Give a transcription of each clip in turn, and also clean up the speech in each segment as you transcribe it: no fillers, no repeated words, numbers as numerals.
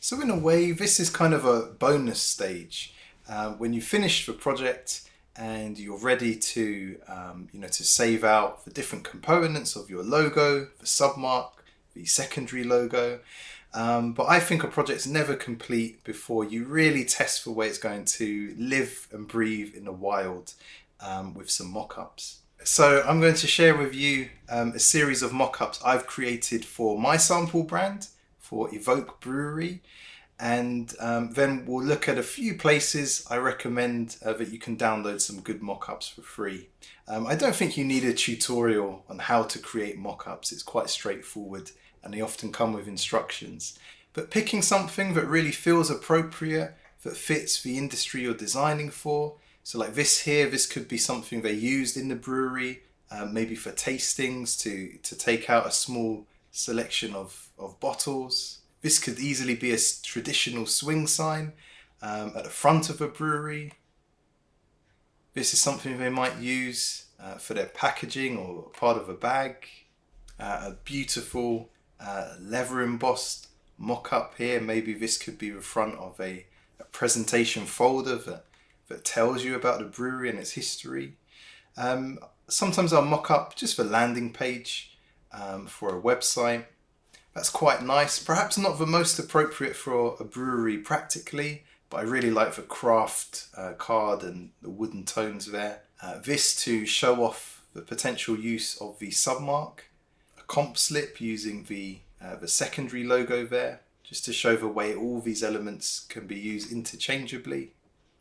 So in a way, this is kind of a bonus stage. When you finish the project and you're ready to, to save out the different components of your logo, the submark, the secondary logo. But I think a project's never complete before you really test for where it's going to live and breathe in the wild with some mock-ups. So I'm going to share with you a series of mock-ups I've created for my sample brand, for Evoke Brewery, and then we'll look at a few places I recommend that you can download some good mock-ups for free. I don't think you need a tutorial on how to create mock-ups. It's quite straightforward and they often come with instructions. But picking something that really feels appropriate, that fits the industry you're designing for. So like this here, this could be something they used in the brewery, maybe for tastings to take out a small selection of bottles. This could easily be a traditional swing sign at the front of a brewery. This is something they might use for their packaging or part of a bag. A beautiful leather embossed mock-up here. Maybe this could be the front of a presentation folder that tells you about the brewery and its history. Sometimes I'll mock up just the landing page for a website. That's quite nice. Perhaps not the most appropriate for a brewery practically, but I really like the craft card and the wooden tones there. This to show off the potential use of the submark. A comp slip using the secondary logo there, just to show the way all these elements can be used interchangeably.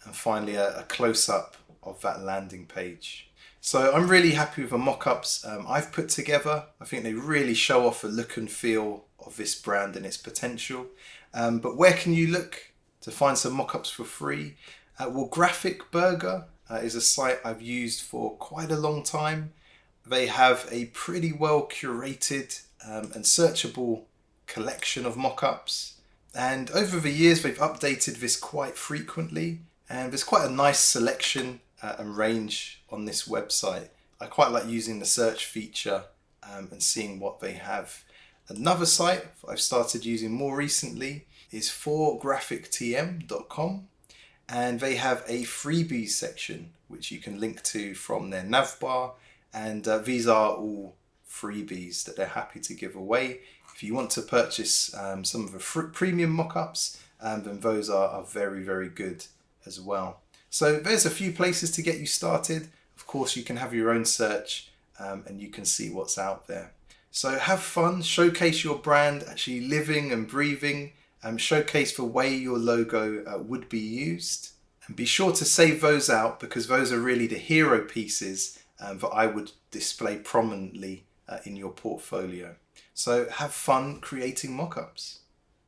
And finally a close-up of that landing page. So I'm really happy with the mock-ups I've put together. I think they really show off the look and feel of this brand and its potential. But where can you look to find some mock-ups for free? Well, Graphic Burger is a site I've used for quite a long time. They have a pretty well curated and searchable collection of mock-ups. And over the years, they've updated this quite frequently. And there's quite a nice selection and range on this website. I quite like using the search feature and seeing what they have. Another site I've started using more recently is 4graphictm.com, and they have a freebies section which you can link to from their navbar, and these are all freebies that they're happy to give away. If you want to purchase some of the premium mock-ups, then those are very, very good as well. So there's a few places to get you started. Of course, you can have your own search and you can see what's out there. So have fun, showcase your brand actually living and breathing, showcase the way your logo would be used. And be sure to save those out because those are really the hero pieces that I would display prominently in your portfolio. So have fun creating mock-ups.